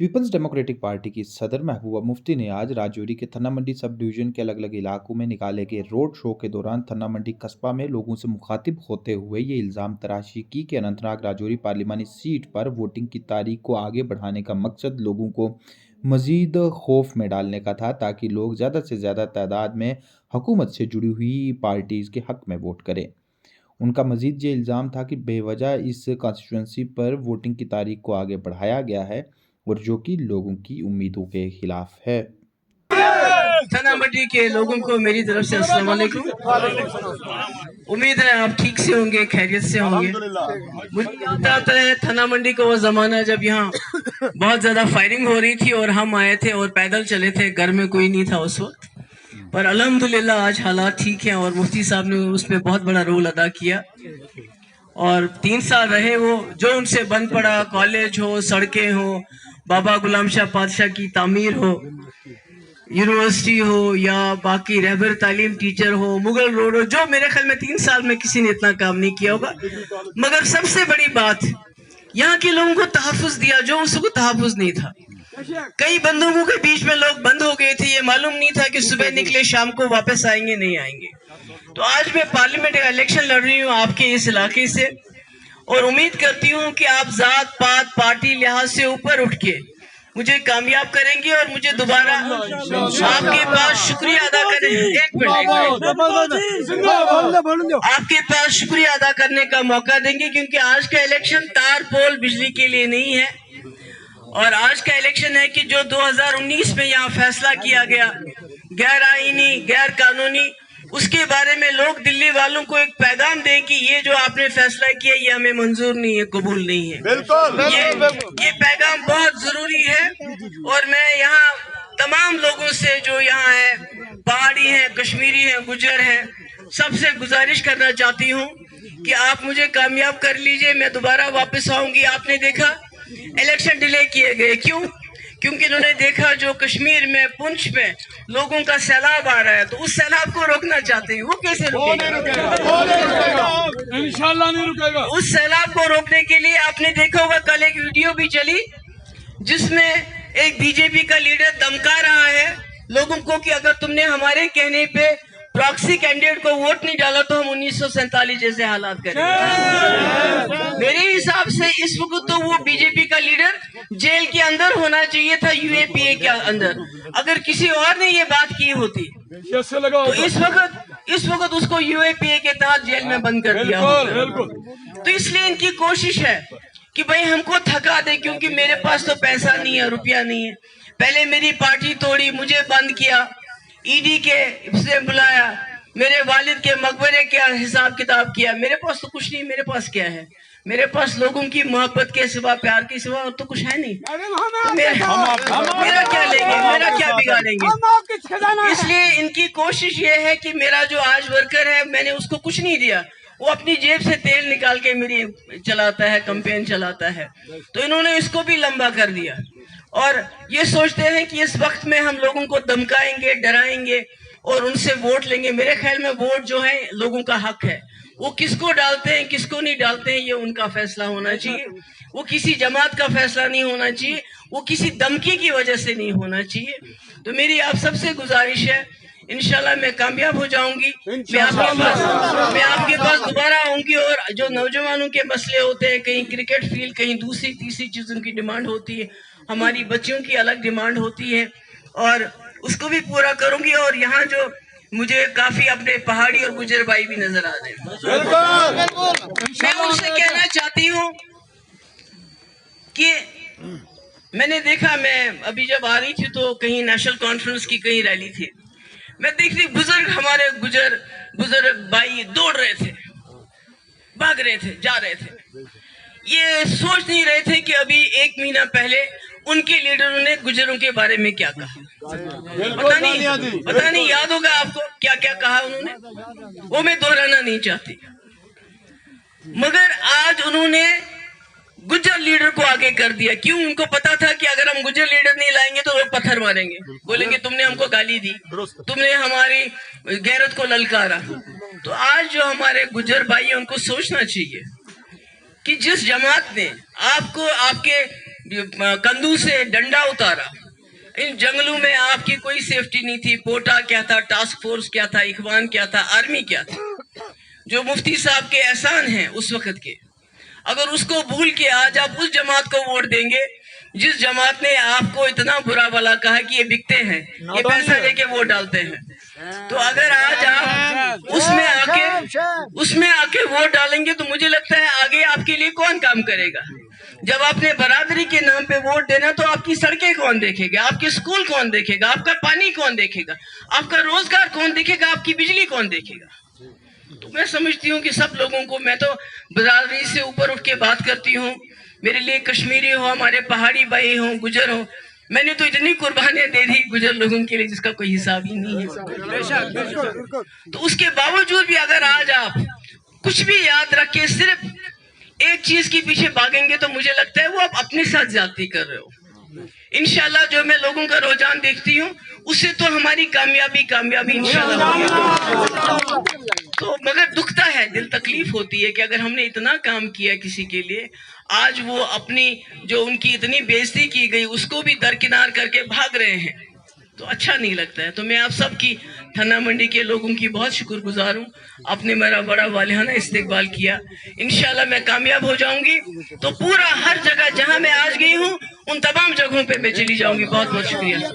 Peoples democratic party की सदर महबूबा मुफ्ती ने आज राजौरी के थन्ना मंडी सब डिवीजन के अलग अलग इलाकों में निकाले गए रोड शो के दौरान थन्ना मंडी कस्बा में लोगों से मुखातिब होते हुए ये इल्ज़ाम तराशी की कि अनंतनाग राजौरी पार्लिमानी सीट पर वोटिंग की तारीख को आगे बढ़ाने का मकसद लोगों को मजीद खौफ में डालने का था ताकि लोग ज़्यादा से ज़्यादा तादाद में हुकूमत से जुड़ी हुई पार्टीज़ के हक में वोट करें। उनका मजीद ये इल्ज़ाम था कि बेवजह इस कॉन्स्टिट्यूंसी पर वोटिंग की तारीख को आगे बढ़ाया गया है और जो कि लोगों की उम्मीदों के खिलाफ है। थन्ना मंडी के लोगों को मेरी तरफ से अस्सलाम वालेकुम। उम्मीद है आप ठीक से होंगे, खैरियत से होंगे। मुझे याद आता है थन्ना मंडी का वो ज़माना जब यहाँ बहुत ज़्यादा फायरिंग हो रही थी और हम आए थे और पैदल चले थे, घर में कोई नहीं था उस वक्त। पर अल्हम्दुलिल्लाह आज हालात ठीक हैं और मुफ्ती साहब ने उस पर बहुत बड़ा रोल अदा किया और 3 साल रहे वो, जो उनसे बन पड़ा, कॉलेज हो, सड़कें हो, बाबा गुलाम शाह पातशाह की तामीर हो, यूनिवर्सिटी हो या बाकी रहबर तालीम टीचर हो, मुगल रोड हो, जो मेरे ख्याल में 3 साल में किसी ने इतना काम नहीं किया होगा। मगर सबसे बड़ी बात, यहाँ के लोगों को तहफ़्फ़ुज़ दिया जो उसको तहफ़्फ़ुज़ नहीं था। कई बंदूकों के बीच में लोग बंद हो गए थे, ये मालूम नहीं था कि सुबह निकले शाम को वापस आएंगे नहीं आएंगे। तो आज मैं पार्लियामेंट का इलेक्शन लड़ रही हूँ आपके इस इलाके से और उम्मीद करती हूँ कि आप जात पात पार्टी लिहाज से ऊपर उठ के मुझे कामयाब करेंगे और मुझे दोबारा आपके पास शुक्रिया अदा करें। आपके पास शुक्रिया अदा करने का मौका देंगे क्योंकि आज का इलेक्शन तार पोल बिजली के लिए नहीं है और आज का इलेक्शन है कि जो 2019 में यहाँ फैसला किया गया गैर आईनी गैर कानूनी, उसके बारे में लोग दिल्ली वालों को एक पैगाम दें कि ये जो आपने फैसला किया ये हमें मंजूर नहीं है, कबूल नहीं है। ये पैगाम बहुत जरूरी है और मैं यहाँ तमाम लोगों से जो यहाँ है, पहाड़ी हैं, कश्मीरी हैं, गुजर हैं, सबसे गुजारिश करना चाहती हूँ कि आप मुझे कामयाब कर लीजिए, मैं दोबारा वापस आऊंगी। आपने देखा इलेक्शन डिले किए गए, क्यों? क्योंकि इन्होंने देखा जो कश्मीर में पुंछ में लोगों का सैलाब आ रहा है तो उस सैलाब को रोकना चाहते हैं। वो कैसे रुकेगा? इंशाल्लाह नहीं रुकेगा। उस सैलाब को रोकने के लिए आपने देखा होगा कल एक वीडियो भी चली जिसमें एक बीजेपी का लीडर धमका रहा है लोगों को कि अगर तुमने हमारे कहने पे प्रॉक्सी कैंडिडेट को वोट नहीं डाला तो हम 1947 जैसे हालात करेंगे। मेरे हिसाब से इस वक्त तो वो बीजेपी का लीडर जेल के अंदर होना चाहिए था, यूएपीए के अंदर। अगर किसी और ने ये बात की होती तो इस वक्त उसको यूएपीए के तहत जेल में बंद कर दिया होता। तो इसलिए इनकी कोशिश है कि भाई हमको थका दे, क्योंकि मेरे पास तो पैसा नहीं है, रुपया नहीं है। पहले मेरी पार्टी तोड़ी, मुझे बंद किया, ईडी के से बुलाया, मेरे वालिद के मकबरे का हिसाब किताब किया। मेरे पास तो कुछ नहीं, मेरे पास क्या है? मेरे पास लोगों की मोहब्बत के सिवा, प्यार के सिवा और तो कुछ है नहीं। तो मेरा क्या लेंगे, मेरा क्या बिगाड़ेंगे? इसलिए इनकी कोशिश ये है कि मेरा जो आज वर्कर है मैंने उसको कुछ नहीं दिया, वो अपनी जेब से तेल निकाल के मेरी चलाता है, कैंपेन चलाता है। तो इन्होंने इसको भी लंबा कर दिया और ये सोचते हैं कि इस वक्त में हम लोगों को धमकाएंगे, डराएंगे और उनसे वोट लेंगे। मेरे ख्याल में वोट जो है लोगों का हक है, वो किसको डालते हैं किसको नहीं डालते हैं ये उनका फैसला होना चाहिए। वो किसी जमात का फैसला नहीं होना चाहिए, वो किसी धमकी की वजह से नहीं होना चाहिए। तो मेरी आप सबसे गुजारिश है, इंशाल्लाह मैं कामयाब हो जाऊंगी, मैं आपके पास दोबारा आऊंगी। और जो नौजवानों के मसले होते हैं, कहीं क्रिकेट फील्ड, कहीं दूसरी तीसरी चीजों की डिमांड होती है, हमारी बच्चियों की अलग डिमांड होती है और उसको भी पूरा करूंगी। और यहाँ जो मुझे काफी अपने पहाड़ी और गुजर भाई भी नजर आ रहे हैं, मैं उनसे कहना चाहती हूँ कि मैंने देखा, मैं अभी जब आ रही थी तो कहीं नेशनल कॉन्फ्रेंस की कहीं रैली थी, मैं देख रही बुजुर्ग, हमारे बुजुर्ग भाई दौड़ रहे थे, भाग रहे थे, जा रहे थे। ये सोच नहीं रहे थे कि अभी 1 महीना पहले उनके लीडरों ने गुजरों के बारे में क्या कहा। पता नहीं याद होगा आपको क्या क्या कहा उन्होंने, वो मैं दोहराना नहीं चाहती। मगर आज उन्होंने गुजर लीडर को आगे कर दिया। क्यों? उनको पता था कि अगर हम गुजर लीडर नहीं लाएंगे तो लोग पत्थर मारेंगे, बोलेंगे तुमने हमको गाली दी, तुमने हमारी गैरत को ललकारा। तो आज जो हमारे गुजर भाई हैं उनको सोचना चाहिए कि जिस जमात ने आपको आपके कंधों से डंडा उतारा। इन जंगलों में आपकी कोई सेफ्टी नहीं थी। पोटा क्या था, टास्क फोर्स क्या था, इखवान क्या था, आर्मी क्या था। जो मुफ्ती साहब के एहसान हैं उस वक्त के, अगर उसको भूल के आज आप उस जमात को वोट देंगे जिस जमात ने आपको इतना बुरा भला कहा कि ये बिकते हैं, ये पैसा लेके वोट डालते हैं, तो अगर आज आप उसमें आके वोट डालेंगे तो मुझे लगता है आगे आपके लिए कौन काम करेगा। जब आपने बरादरी के नाम पे वोट देना तो आपकी सड़कें कौन देखेगा, आपके स्कूल कौन देखेगा, आपका पानी कौन देखेगा, आपका रोजगार कौन देखेगा, आपकी बिजली कौन देखेगा। तो मैं समझती हूँ कि सब लोगों को, मैं तो बरादरी से ऊपर उठ के बात करती हूँ। मेरे लिए कश्मीरी हो, हमारे पहाड़ी भाई हो, गुजर हो, मैंने तो इतनी कुर्बानियां दे दी गुजर लोगों के लिए जिसका कोई हिसाब ही नहीं है। तो उसके बावजूद भी अगर आज आप कुछ भी याद रख के सिर्फ एक चीज के पीछे भागेंगे तो मुझे लगता है वो आप अपने साथ ज्यादती कर रहे हो। इंशाल्लाह जो मैं लोगों का रुझान देखती हूँ उससे तो हमारी कामयाबी इंशाल्लाह होगी। तो मगर दुखता है, दिल तकलीफ होती है कि अगर हमने इतना काम किया किसी के लिए, आज वो अपनी जो उनकी इतनी बेइज्जती की गई उसको भी दरकिनार करके भाग रहे हैं, तो अच्छा नहीं लगता है। तो मैं आप सब की, थन्ना मंडी के लोगों की बहुत शुक्रगुजार हूँ। आपने मेरा बड़ा वालिहाना इस्तेकबाल किया। इंशाल्लाह मैं कामयाब हो जाऊंगी तो पूरा हर जगह जहां मैं आज गई हूँ उन तमाम जगहों पे मैं चली जाऊंगी। बहुत बहुत शुक्रिया।